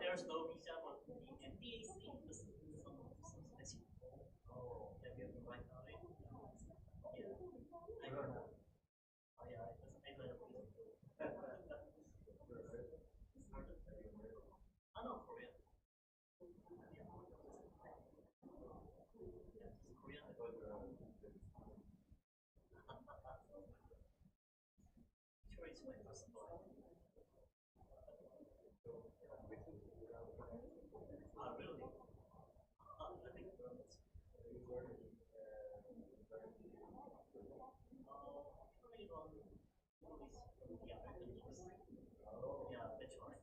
There's no visa, but the MDAC is some specific. Have you applied on it? Yeah. Oh yeah, I don't have visa. Oh no, Korea. Yeah. Yeah, Korea. Sure, it's my first flight. Really? I think actually on movies from the American news. Yeah, that's right.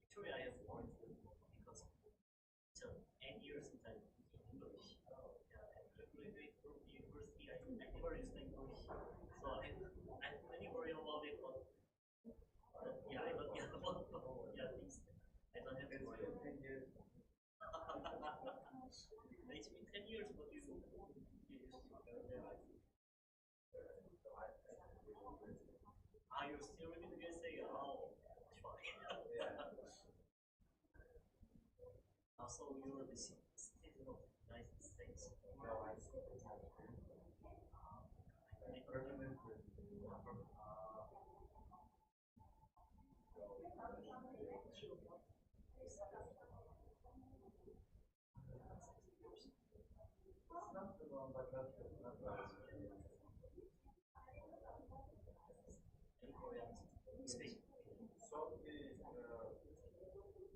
Actually, I have one because till 8 years since I'm teaching English. Yeah, and I graduated from the university. I never used English, so I'm really worried about it. But yeah, I don't yeah, yeah, things I don't have to worry. It's been 10 years, but you used to go there. Are you still living in the USA? Oh, try. Also, you're the citizen of the United States. In Korea, especially. So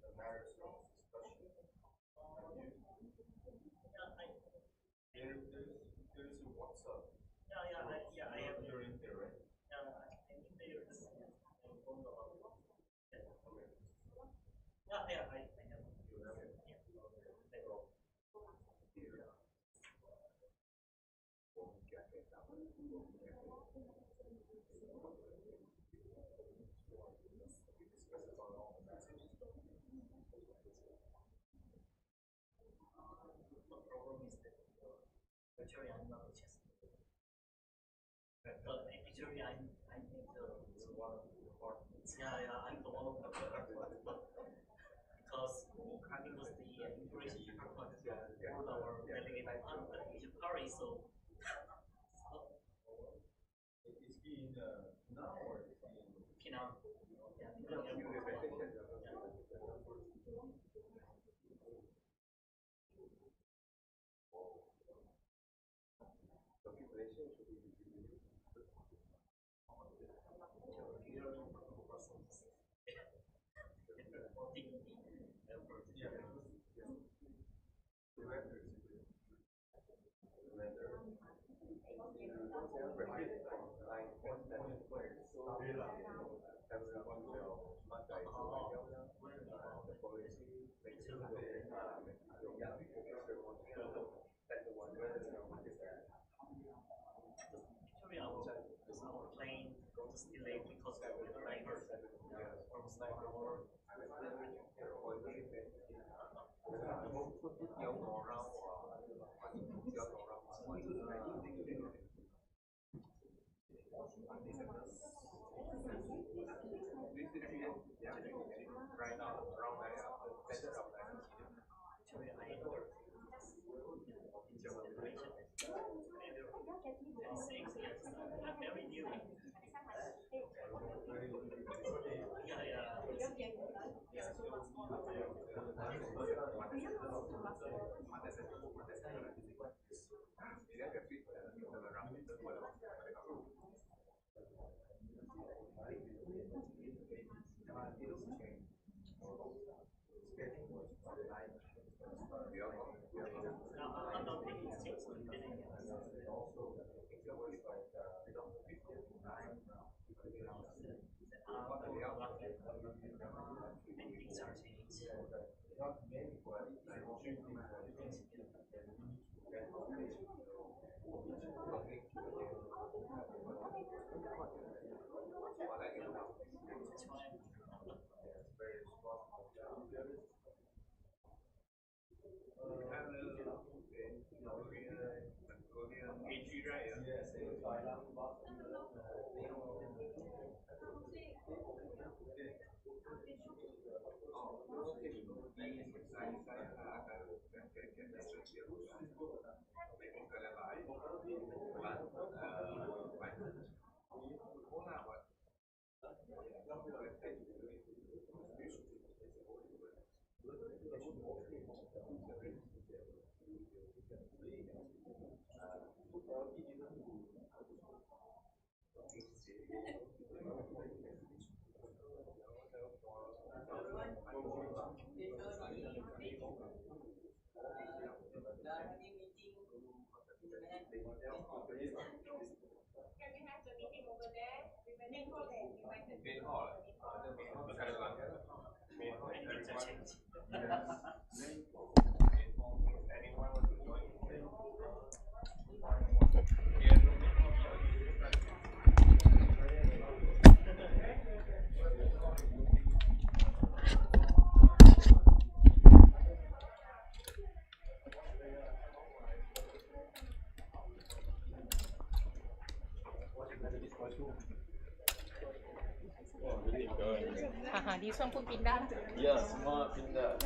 the matters of discussion. Yeah, there's a WhatsApp. Yeah, I have. You're in there, right? Yeah, I think there is. I don't know. Yeah, okay. Yeah, I have. You have it. Yeah. The problem is that actually I'm not a chess player. But actually I'm the one of the partners. Yeah, I'm the one of the partners. Because the English department for our delegate in Paris, so is he in now or is he in Penang? Yeah, Penang. Actually, our plane was delayed because of the driver from Singapore. Right now, around actually, I entered in your operation. And 6 years, I'm very new. Yeah, I'm not taking 6 minutes. Many things are changed. That's why Di Suang pun pindah. Ya, semua pindah.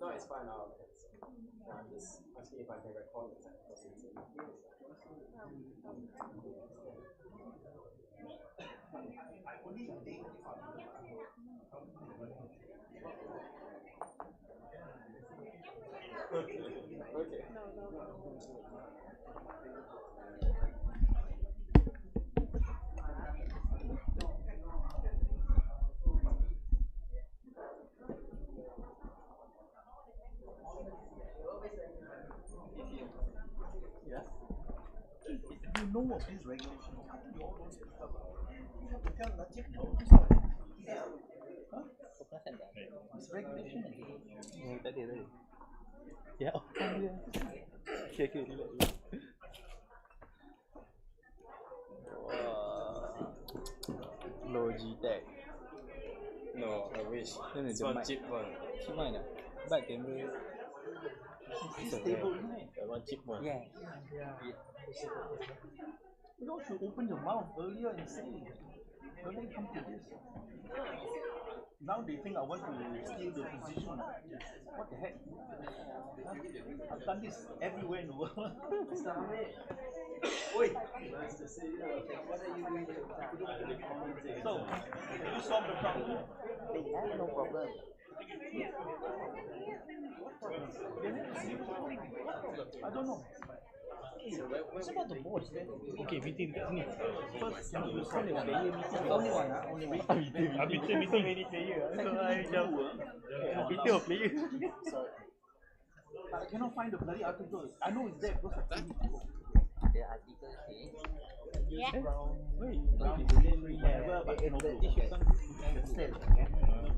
No, it's fine now. I'm just asking if I can record the technical sensitivity. Okay. Yeah. If you know of these regulations, how come you all don't speak up? You have to tell Najib, no, it's not. Huh? It's regulation. Tadi. Ya, oh, dia. Okay, relax. Wah. Logitech. No, I wish. No, It's the one mic. cheap one. Cheap one ah. Back camera. It's stable, isn't it? The one cheap one. Yeah. You all should open your mouth earlier and say, don't they come to this? Now they think I want to steal the position. What the heck? Huh? I've done this everywhere in the world. Oi! Nice to see you. What are you doing here? So, have you solved the problem? Yeah, no problem. I don't know. It's about the board. Okay, meeting kat sini. First, can you solve the player meeting? Only one, only meeting. Meeting very player. So I macam meeting of player. But I cannot find the bloody article. I know it's there because I've seen it. The article says Yeah. Brown whatever, but no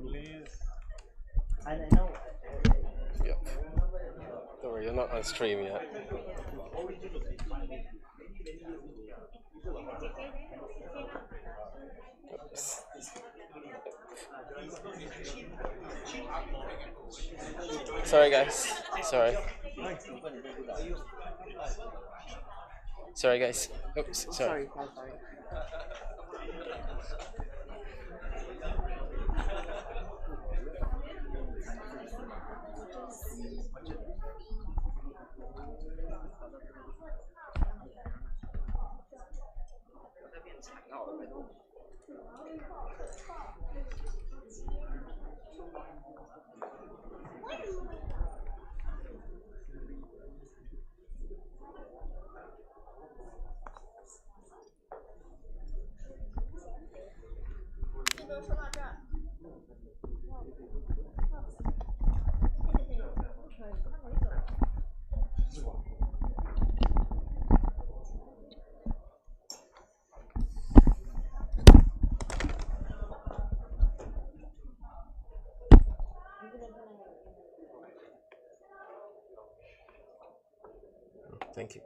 blue. I know. Yep. Don't worry, you're not on stream yet. Oops. Sorry guys. Sorry. Sorry guys. Oops, sorry. Thank you.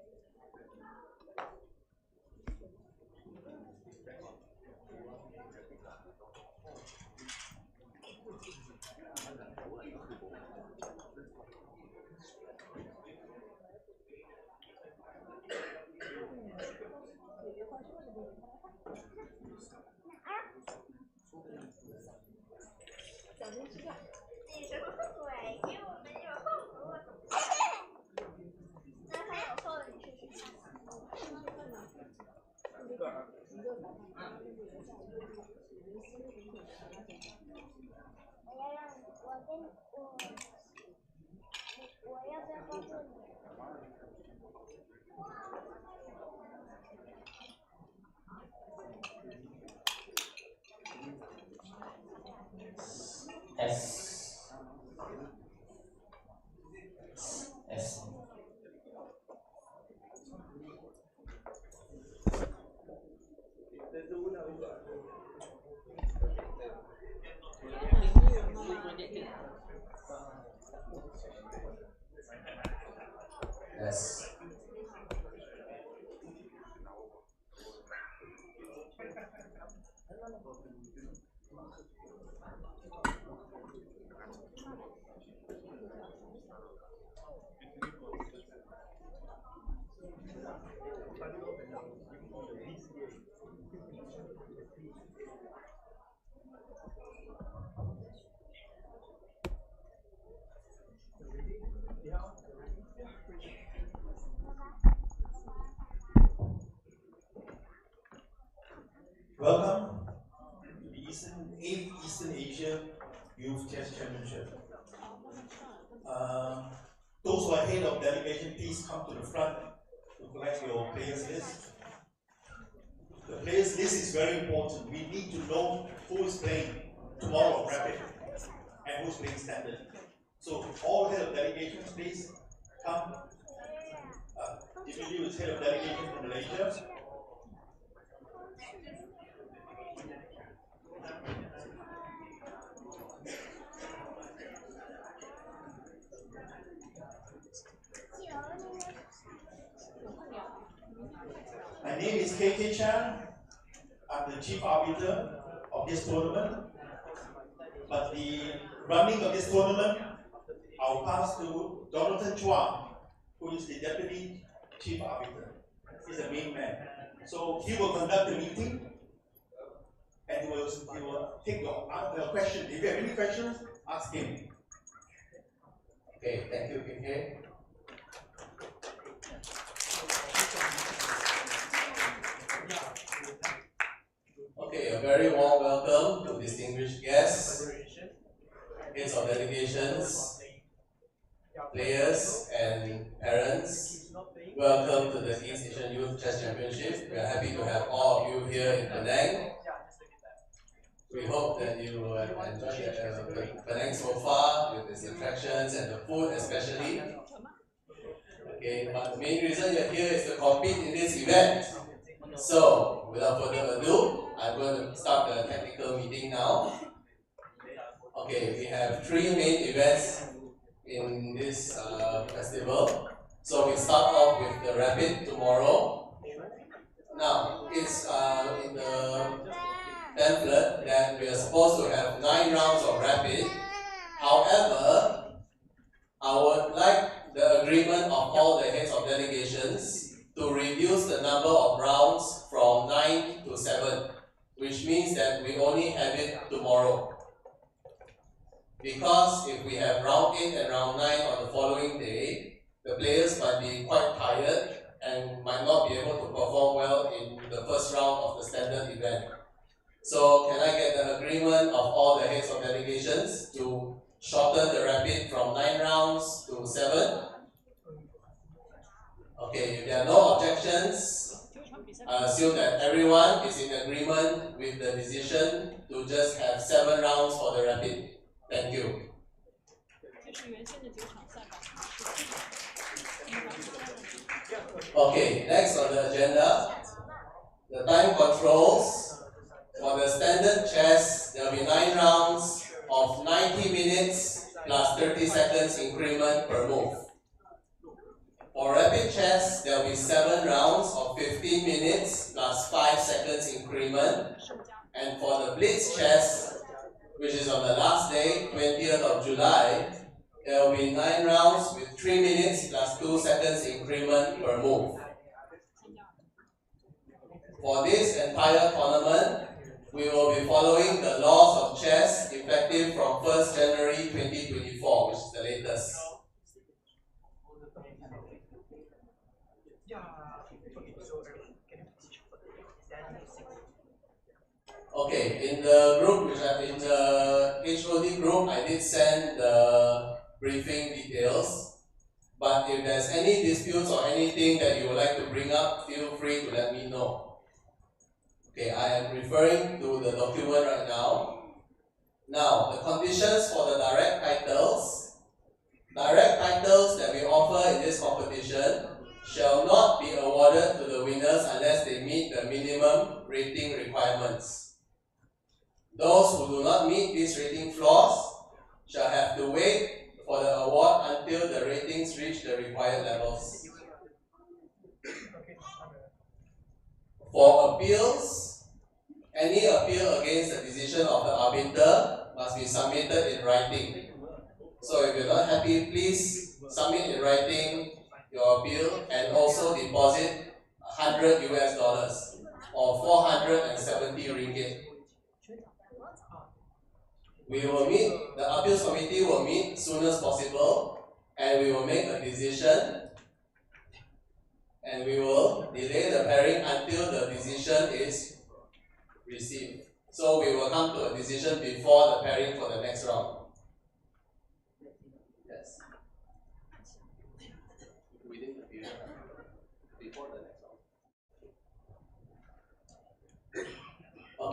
S S S Championship. Those who are head of delegation, please come to the front to collect your players list. The players list is very important. We need to know who is playing tomorrow rapid and who's playing standard. So all head of delegations, please come. Jimmy Liu is head of delegation from Malaysia. My name is KK Chan. I'm the chief arbiter of this tournament. But the running of this tournament, I'll pass to Jonathan Chua, who is the deputy chief arbiter. He's the main man. So he will conduct the meeting and he will take your question. If you have any questions, ask him. Okay, thank you, KK. Okay, a very warm welcome to distinguished guests, heads of delegations, players and parents. Welcome to the East Asian Youth Chess Championship. We are happy to have all of you here in Penang. We hope that you will enjoy the Penang so far with its attractions and the food especially. Okay, but the main reason you're here is to compete in this event. So, without further ado, I'm going to start the technical meeting now. Okay, we have 3 main events in this festival. So we start off with the rapid tomorrow. Now, it's in the pamphlet that we are supposed to have 9 rounds of rapid. However, I would like the agreement of all the heads of delegations to reduce the number of rounds from 9 to 7, which means that we only have it tomorrow. Because if we have round 8 and round 9 on the following day, the players might be quite tired and might not be able to perform well in the first round of the standard event. So can I get the agreement of all the heads of delegations to shorten the rapid from 9 rounds to 7? Okay, if there are no objections, I assume that everyone is in agreement with the decision to just have 7 rounds for the rapid. Thank you. Okay, next on the agenda, the time controls. For the standard chess, there will be 9 rounds of 90 minutes plus 30 seconds increment per move. For rapid chess, there will be 7 rounds of 15 minutes plus 5 seconds increment. And for the blitz chess, which is on the last day, 20th of July, there will be 9 rounds with 3 minutes plus 2 seconds increment per move. For this entire tournament, we will be following the laws of chess effective from 1st January 2024, which is the latest. Okay, in the group, in the HOD group, I did send the briefing details. But if there's any disputes or anything that you would like to bring up, feel free to let me know. Okay, I am referring to the document right now. Now, the conditions for the direct titles. Direct titles that we offer in this competition shall not be awarded to the winners unless they meet the minimum rating requirements. Those who do not meet these rating floors shall have to wait for the award until the ratings reach the required levels. For appeals, any appeal against the decision of the arbiter must be submitted in writing. So if you're not happy, please submit in writing your appeal and also deposit $100 US or 470 ringgit. We will meet, the appeals committee will meet soon as possible and we will make a decision and we will delay the pairing until the decision is received. So we will come to a decision before the pairing for the next round.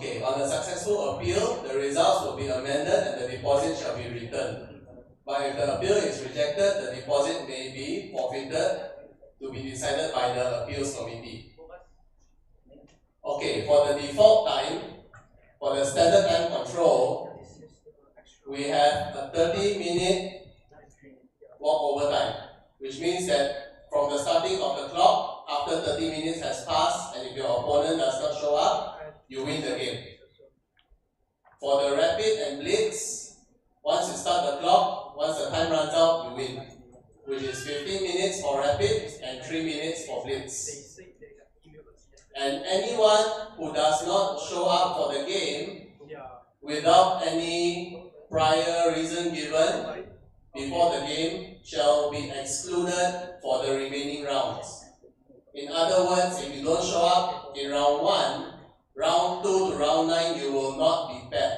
Okay, on a successful appeal, the results will be amended and the deposit shall be returned. But if the appeal is rejected, the deposit may be forfeited to be decided by the appeals committee. Okay, for the default time, for the standard time control, we have a 30-minute walkover time, which means that from the starting of the clock, after 30 minutes has passed, and if your opponent does not show up, you win the game. For the rapid and blitz, once you start the clock, once the time runs out, you win, which is 15 minutes for rapid and 3 minutes for blitz. And anyone who does not show up for the game without any prior reason given before the game shall be excluded for the remaining rounds. In other words, if you don't show up in round 1, round 2 to round 9 you will not be paid.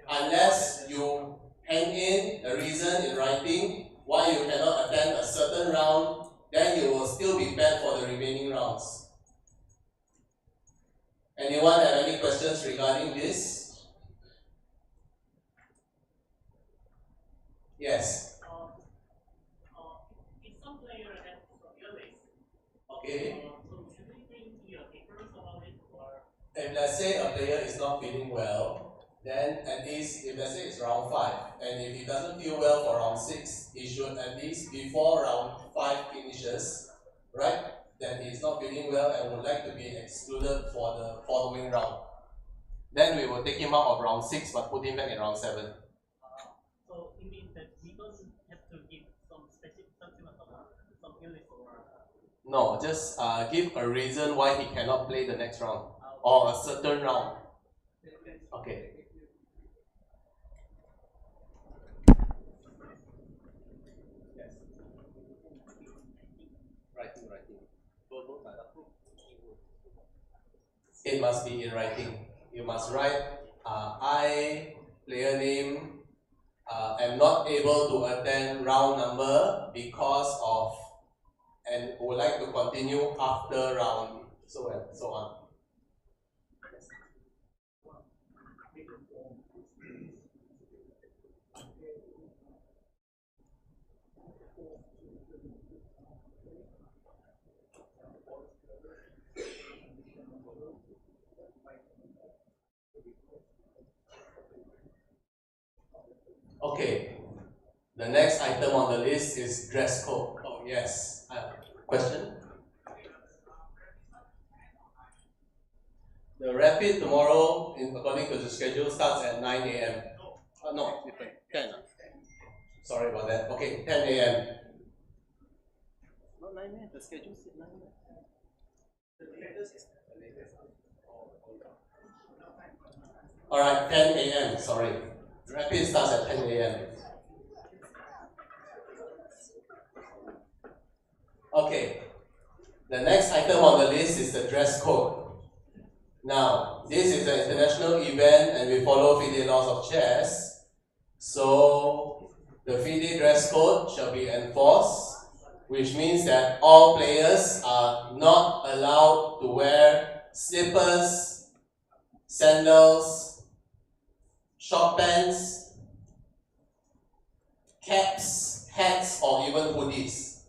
Unless you hand in a reason in writing why you cannot attend a certain round, then you will still be paid for the remaining rounds. Anyone have any questions regarding this? Yes. If some player has your list, Okay. so should we bring your papers about it, or If let's say a player is not feeling well, then at least if let's say it's round 5, and if he doesn't feel well for round 6, he should at least before round 5 finishes, right? That he is not feeling well and would like to be excluded for the following round. Then we will take him out of round 6 but put him back in round 7. so it means that we don't have to give some specific something about some illness or No, just give a reason why he cannot play the next round or a certain round. Okay. Yes. Writing. It must be in writing. You must write, I, player name, am not able to attend round number because of, and would like to continue after round, so and so on. Okay, the next item on the list is dress code. Oh yes, question? The rapid tomorrow, according to the schedule, starts at 9 a.m. No, different, 10. Sorry about that. Okay, 10 a.m. Not 9 a.m. The schedule said 9 a.m. Alright, 10 a.m. Sorry. Rapid starts at 10 a.m. Okay. The next item on the list is the dress code. Now, this is an international event and we follow FIDE laws of chess. So, the FIDE dress code shall be enforced, which means that all players are not allowed to wear slippers, sandals, short pants, caps, hats, or even hoodies.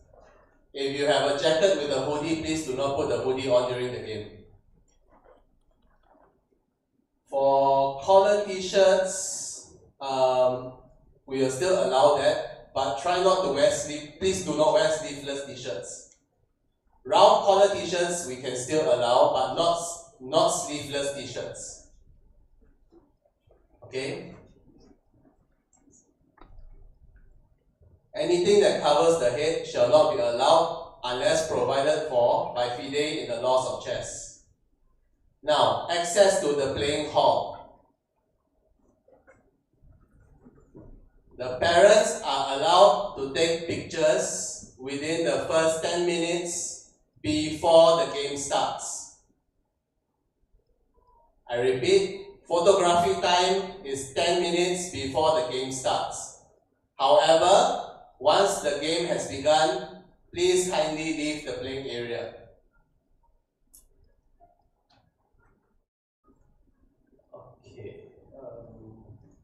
If you have a jacket with a hoodie, please do not put the hoodie on during the game. For collar t-shirts, we will still allow that, but try not to wear please do not wear sleeveless t-shirts. Round collar t-shirts we can still allow, but not sleeveless t-shirts. Okay? Anything that covers the head shall not be allowed unless provided for by FIDE in the laws of chess. Now, access to the playing hall. The parents are allowed to take pictures within the first 10 minutes before the game starts. I repeat, photography time is 10 minutes before the game starts. However, once the game has begun, please kindly leave the playing area.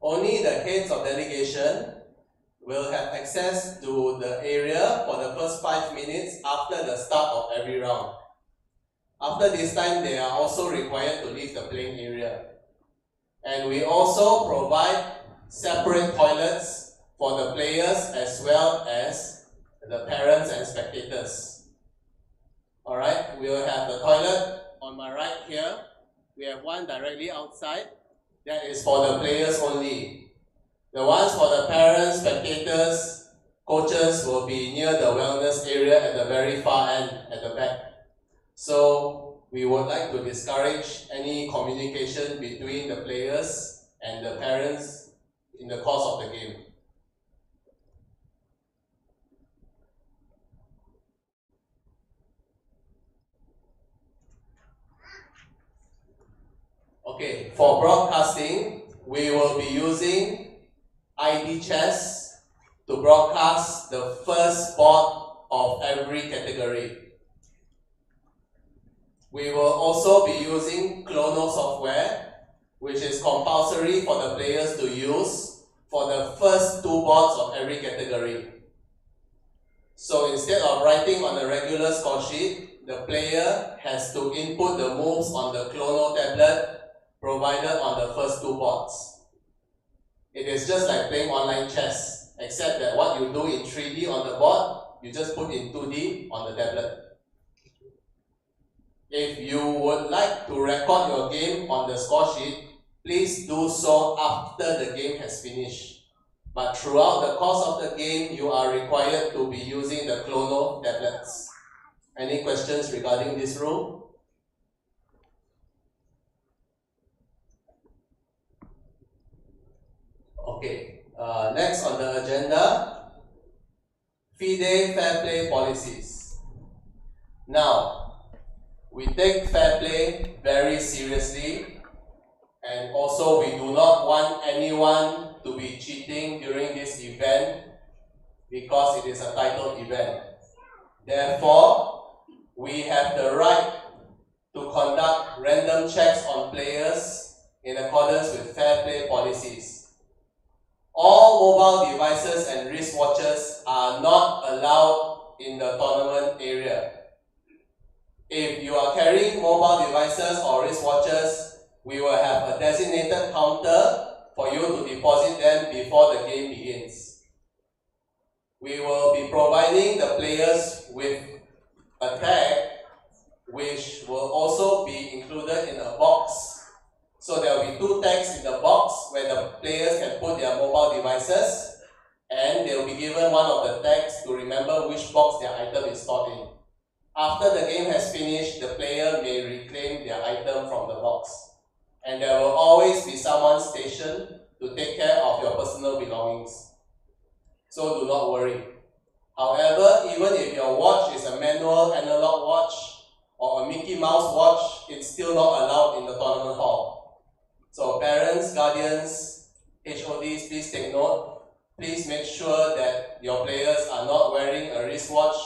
only the heads of delegation will have access to the area for the first 5 minutes after the start of every round. After this time, they are also required to leave the playing area. And we also provide separate toilets for the players as well as the parents and spectators. Alright, we will have the toilet on my right here. We have one directly outside. That is for the players only. The ones for the parents, spectators, coaches will be near the wellness area at the very far end, at the back. So we would like to discourage any communication between the players and the parents in the course of the game. Okay, for broadcasting, we will be using ID chess to broadcast the first board of every category. We will also be using Chrono software, which is compulsory for the players to use for the first 2 boards of every category. So instead of writing on a regular score sheet, the player has to input the moves on the Chrono tablet provided on the first 2 boards. It is just like playing online chess, except that what you do in 3D on the board, you just put in 2D on the tablet. If you would like to record your game on the score sheet, please do so after the game has finished. But throughout the course of the game, you are required to be using the Chrono tablets. Any questions regarding this rule? Okay, next on the agenda, FIDE fair play policies. Now, we take fair play very seriously, and also we do not want anyone to be cheating during this event because it is a titled event. Therefore, we have the right to conduct random checks on players in accordance with fair play policies. All mobile devices and wristwatches are not allowed in the tournament area. If you are carrying mobile devices or wristwatches, we will have a designated counter for you to deposit them before the game begins. We will be providing the players with a tag which will also be included in a box. So there will be 2 tags in the box where the players can put their mobile devices, and they will be given one of the tags to remember which box their item is stored in. After the game has finished, the player may reclaim their item from the box. And there will always be someone stationed to take care of your personal belongings. So do not worry. However, even if your watch is a manual analog watch or a Mickey Mouse watch, it's still not allowed in the tournament hall. So parents, guardians, HODs, please take note. Please make sure that your players are not wearing a wristwatch,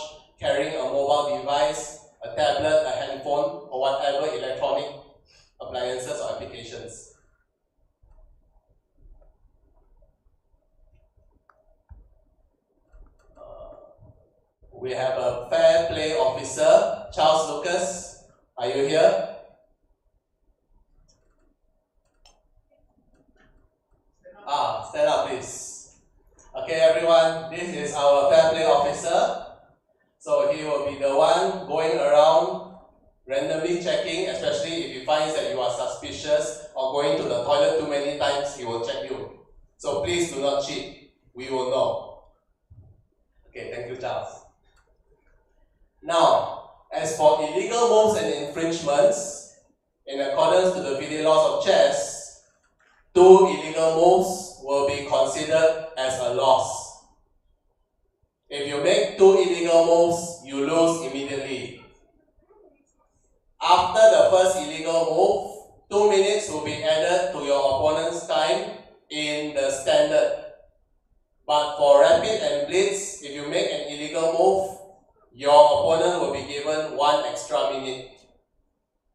carrying a mobile device, a tablet, a handphone, or whatever electronic appliances or applications. We have a fair play officer, Charles Lucas. Are you here? Stand up please. Okay everyone, this is our fair play officer. So he will be the one going around randomly checking, especially if he finds that you are suspicious or going to the toilet too many times, he will check you. So please do not cheat. We will know. Okay, thank you Charles. Now, as for illegal moves and infringements, in accordance to the FIDE laws of chess, 2 illegal moves will be considered as a loss. If you make 2 illegal moves, you lose immediately. After the first illegal move, 2 minutes will be added to your opponent's time in the standard. But for rapid and blitz, if you make an illegal move, your opponent will be given 1 extra minute.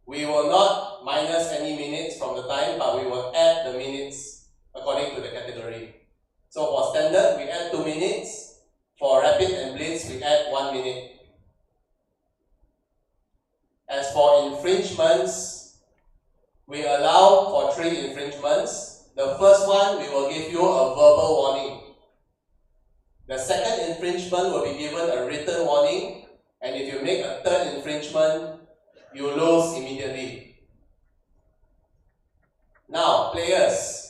We will not minus any minutes from the time, but we will add the minutes according to the category. So for standard, we add 2 minutes. For rapid and blitz, we add 1 minute. As for infringements, we allow for 3 infringements. The first one, we will give you a verbal warning. The second infringement will be given a written warning. And if you make a third infringement, you lose immediately. Now, players,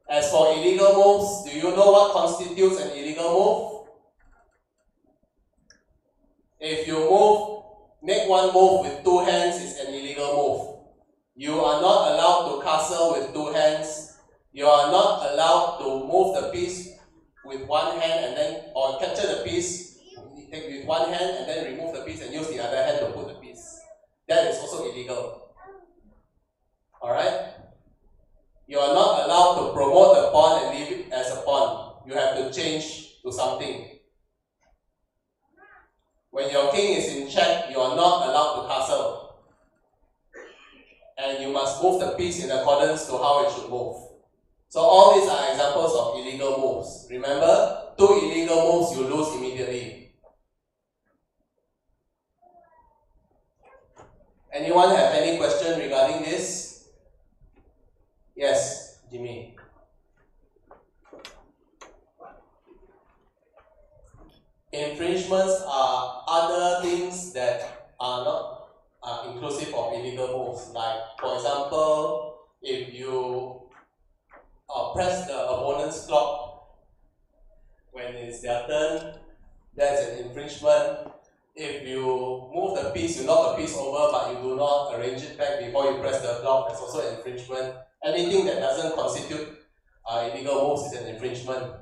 as for illegal moves, do you know what constitutes an illegal move? If you make one move with 2 hands, it's an illegal move. You are not allowed to castle with 2 hands. You are not allowed to move the piece with 1 hand or capture the piece with 1 hand and then remove the piece and use the other hand to put the piece. That is also illegal. Alright? You are not allowed to promote the pawn and leave it as a pawn. You have to change to something. When your king is in check, you are not allowed to castle. And you must move the piece in accordance to how it should move. So all these are examples of illegal moves. Remember, 2 illegal moves you lose immediately. Anyone have any question regarding this? Yes, Jimmy. Infringements are other things that are not inclusive of illegal moves. Like, for example, if you press the opponent's clock when it's their turn, that's an infringement. If you move the piece, you knock the piece over, but you do not arrange it back before you press the clock, that's also an infringement. Anything that doesn't constitute illegal moves is an infringement,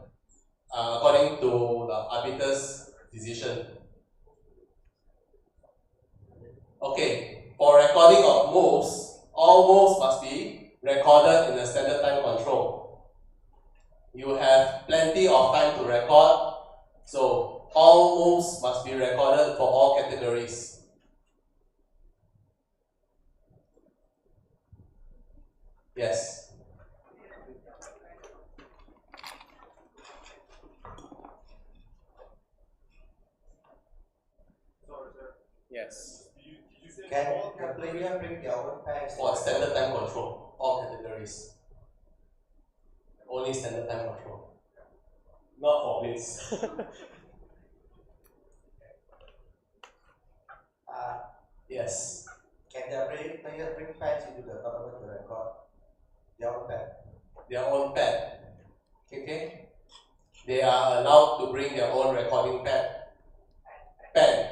according to the arbiter's decision. Okay, for recording of moves, all moves must be recorded in the standard time control. You have plenty of time to record, so all moves must be recorded for all categories. Yes. Yes. Can the player bring their own packs? For standard time control, all categories. Only standard time control. Not for blitz. Yes. Can the player bring packs into the tournament to record their own pack? Their own pad. Okay? They are allowed to bring their own recording pad. Pen.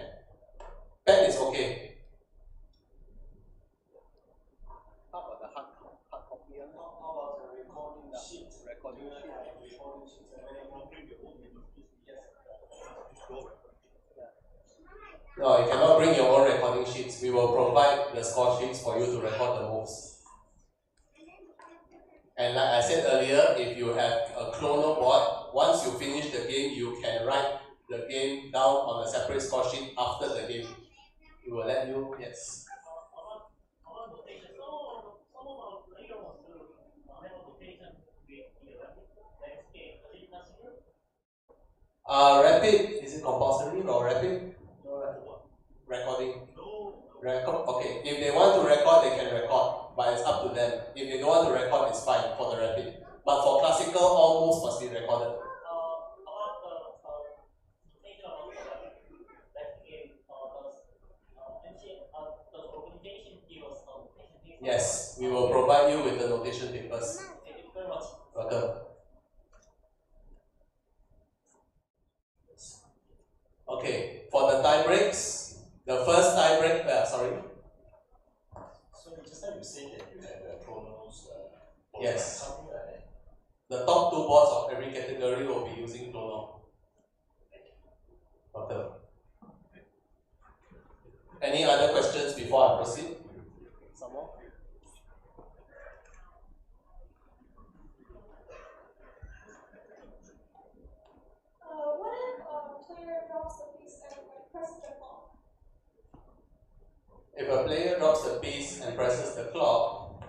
Pen is okay. How about the hard copy? How about the recording sheet? No, you cannot bring your own recording sheets. We will provide the score sheets for you to record the moves. And like I said earlier, if you have a chrono board, once you finish the game, you can write the game down on a separate score sheet after the game. We will let you, yes. Rapid, is it compulsory or rapid? Recording. Okay, if they want to record, they can record, but it's up to them. If they don't want to record, it's fine for the rapid. But for classical, all moves must be recorded. Yes, we will provide you with the notation papers. Welcome. Okay, for the tie breaks, the first tie break, sorry. So just now you said that you have a chronos. Yes. Something like that. The top 2 boards of every category will be using chrono. Welcome. Any other questions before I proceed? Some more? What if a player drops the piece and presses the clock? If a player drops the piece and presses the clock,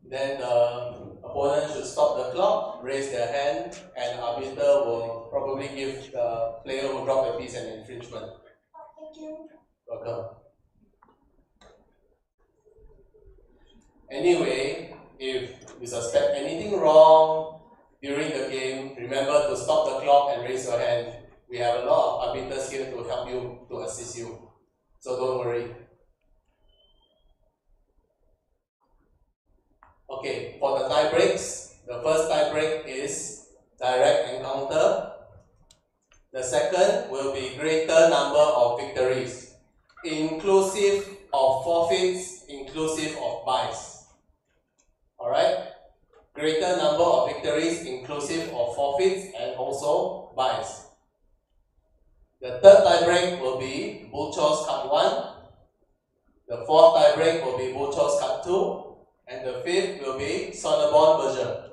then the opponent should stop the clock, raise their hand, and arbiter will probably give the player who dropped the piece an infringement. Thank you. Welcome. Anyway, if you suspect anything wrong during the game, remember to stop the clock and raise your hand. We have a lot of arbiters here to help you, to assist you. So don't worry. Okay, for the tie breaks, the first tie break is direct encounter. The second will be greater number of victories, inclusive of forfeits, inclusive of buys. Alright? Greater number of victories, inclusive of forfeits and also buys. The third tie break will be Bull Chos Cut 1. The fourth tie break will be Bull Chos Cut 2. And the fifth will be Sonneborn version.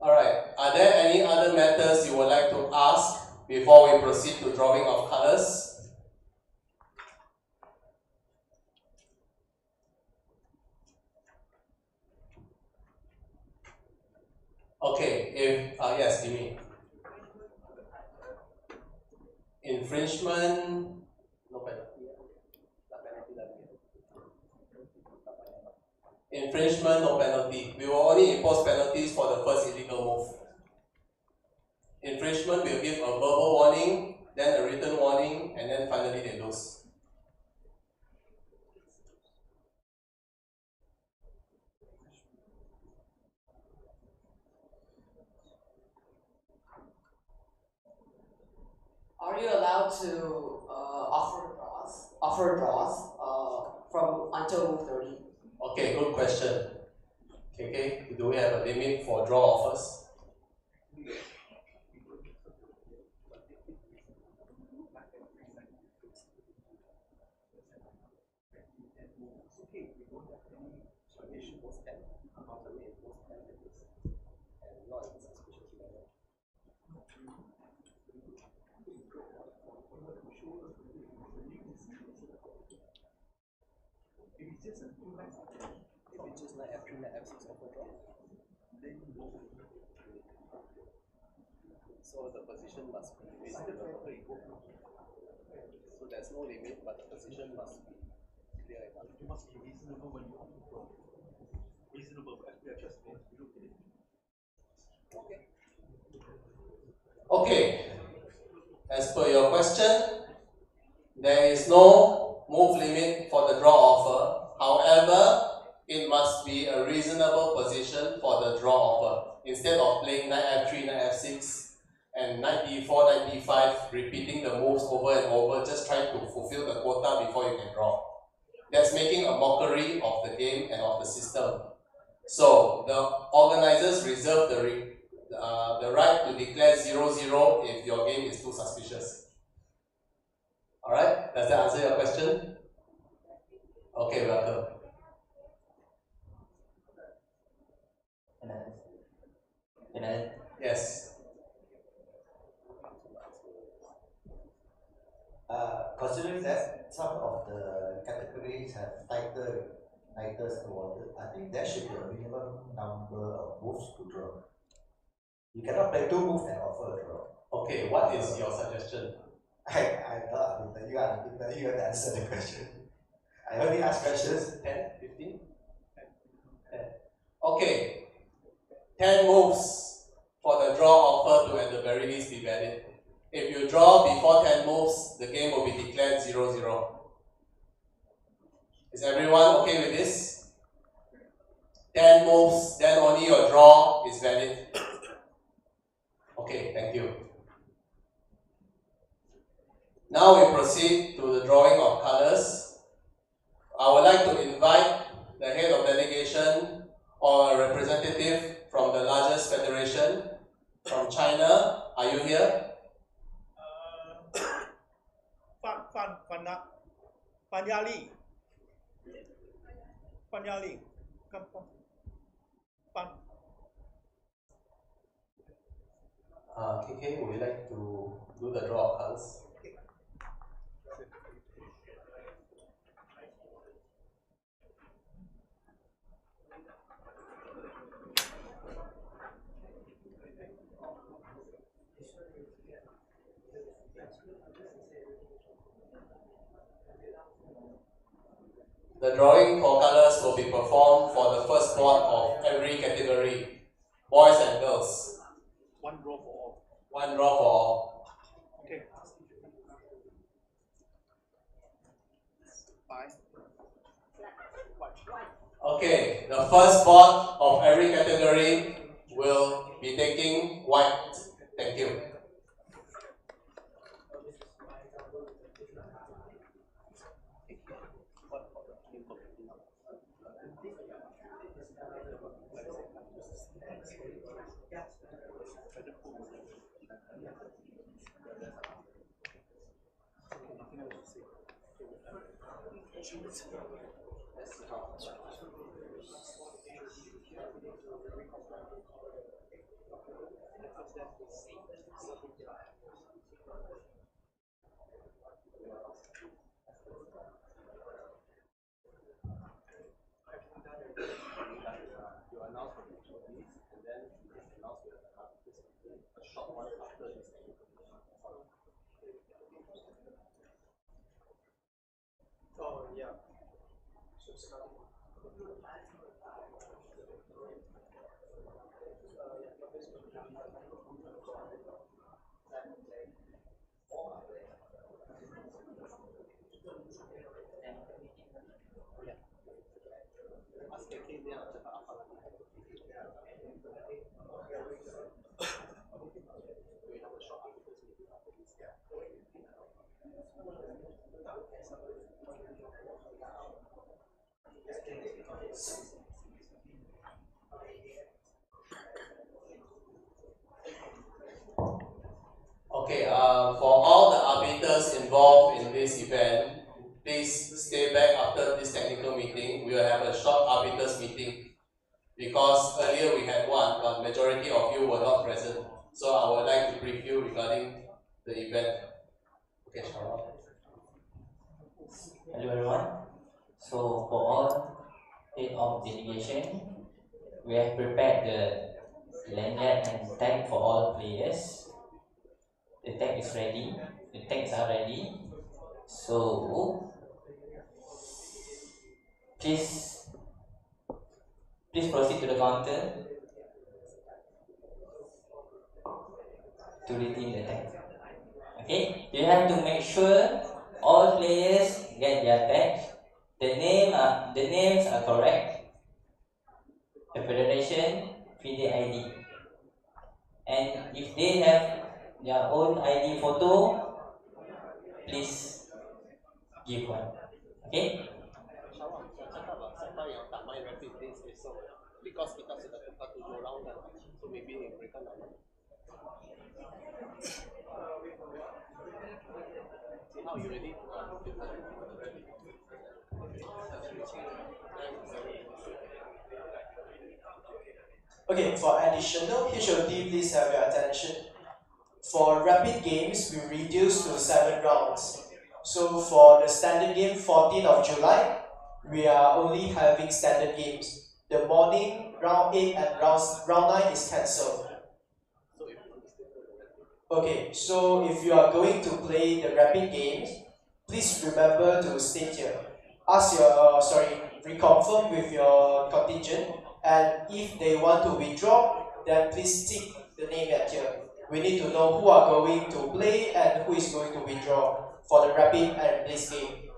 Alright, are there any other matters you would like to ask before we proceed to drawing of colors? Okay, if, yes, Jimmy. Infringement, no penalty. Infringement, no penalty. We will only impose penalties for the first illegal move. Infringement will give a verbal warning, then a written warning, and then finally they lose. Are you allowed to offer draws from until move 30? Okay, good question. Okay, do we have a limit for draw offers? So the position must be reasonable. So there's no limit, but the position must be clear enough. You must be reasonable when you offer draw. Reasonable, but we are just going to look at it. Okay. Okay. As per your question, there is no move limit for the draw offer. However, it must be a reasonable position for the draw offer. Instead of playing knight f3, knight f6, and knight d4, knight d5, repeating the moves over and over, just trying to fulfill the quota before you can draw. That's making a mockery of the game and of the system. So, the organizers reserve the right to declare 0-0 if your game is too suspicious. Alright, does that answer your question? Okay, welcome. Yes. Considering that some of the categories have titles awarded, I think there should be a minimum number of moves to draw. You cannot play 2 moves and offer a draw. Okay, what is your suggestion? I'm not arbiter, you are arbiter, you have to answer the question. I only ask questions. 10, 15? 10. Okay. 10 moves for the draw offer to at the very least be valid. If you draw before 10 moves, the game will be declared 0-0. Is everyone okay with this? 10 moves, then only your draw is valid. Okay, thank you. Now we proceed to the drawing of colors. I would like to invite the head of delegation or a representative from the largest federation from China. Are you here? Fan Yali. Come. Fan. KK, would you like to do the draw of colors? The drawing for colors will be performed for the first board of every category, boys and girls. One draw for all. One draw for all. Okay. Five. Okay, the first board of every category will be taking white. Thank you. Oh, yeah. Okay, for all the arbiters involved in this event, please stay back after this technical meeting. We will have a short arbiters meeting because earlier we had one, but majority of you were not present. So I would like to brief you regarding the event. Okay, Sharon. Hello everyone. So for all head of delegation, we have prepared the lanyard and tag for all players. The tag is ready. The tags are ready. So please proceed to the counter to redeem the tag. Okay, you have to make sure all players get their tags. The names are correct. The federation, FIDE ID, and if they have their own ID photo, please give one. Okay? Siapa yang tak main rapid days besok because kita sudah tukar 7 round kan, so maybe mereka nak main. See how you ready? Okay, for additional HOD, please have your attention. For rapid games, we reduce to 7 rounds. So for the standard game, 14th of July, we are only having standard games. The morning, round 8 and round 9 is cancelled. Okay, so if you are going to play the rapid games, please remember to stay here. Ask your, reconfirm with your contingent, and if they want to withdraw, then please tick the name at here. We need to know who are going to play and who is going to withdraw for the rapid and blaze game.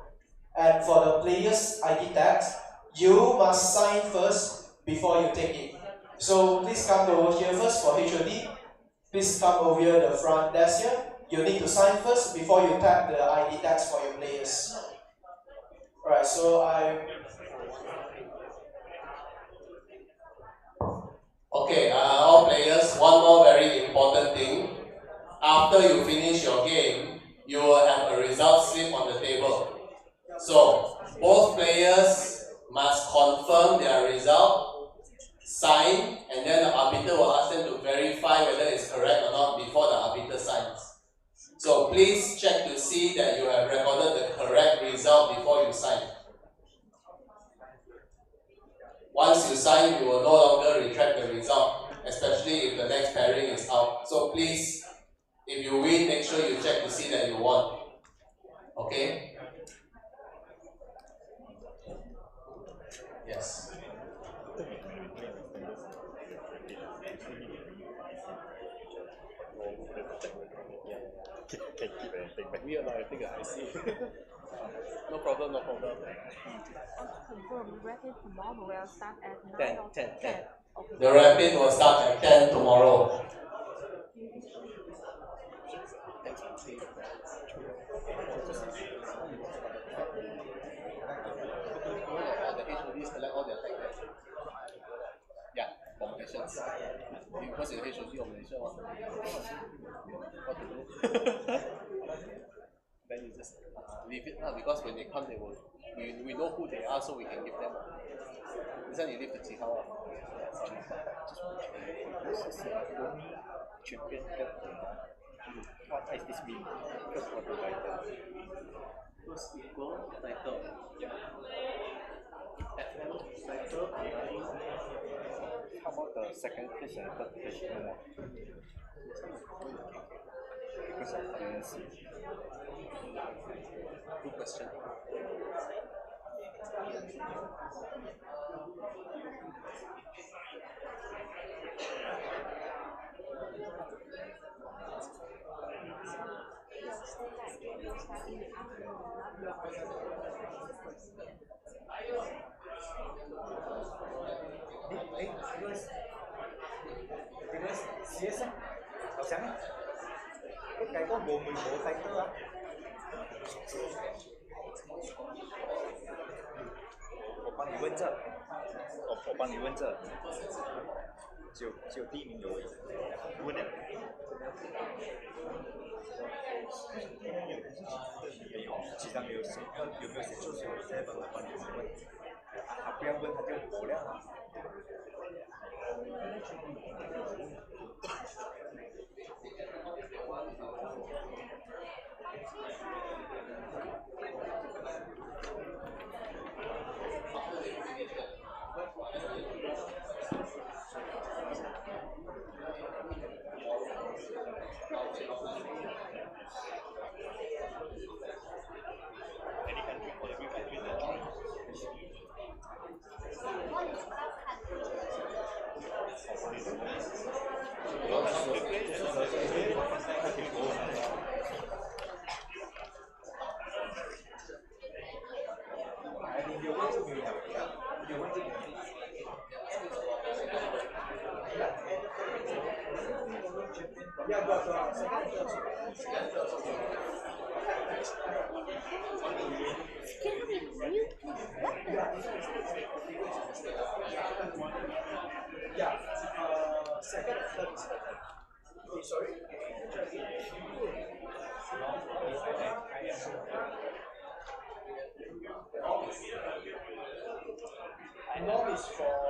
And for the players' ID tags, you must sign first before you take it. So please come over here first for HOD. Please come over here the front desk here. You need to sign first before you tag the ID tags for your players. Alright, so Okay, all players, one more very important thing. After you finish your game, you will have a result slip on the table. So, both players must confirm their result, sign, and then the arbiter will ask them to verify whether it's correct or not before the arbiter signs. So please check to see that you have recorded the correct result before you sign. Once you sign, you will no longer retract the result, especially if the next pairing is out. So please, if you win, make sure you check to see that you won. Okay? Can keep anything back. We are not, I think I see. No problem, no problem. Confirm rapid tomorrow will start at 9 10, or 10, 10. Okay. The rapid will start at 10 tomorrow. All the HODs collect all their tech there. Yeah, for Malaysians. Because you're HOD of Malaysia, what to do? Then you just leave it because when they come, we know who they are, so we can give them. This one you leave to Chihao. Champion what does this mean? First for the title. First equal title. FM title. How about the second place and third place? No more. Because of currency. Good question. Because CS á, học sáng á, cái có gồm 10 bộ fighter á.我帮你问这，我帮你问这，只有第一名有问了。没有，其他没有谁，有没有谁做7的帮你问？不要问他就不了啊。Norm is for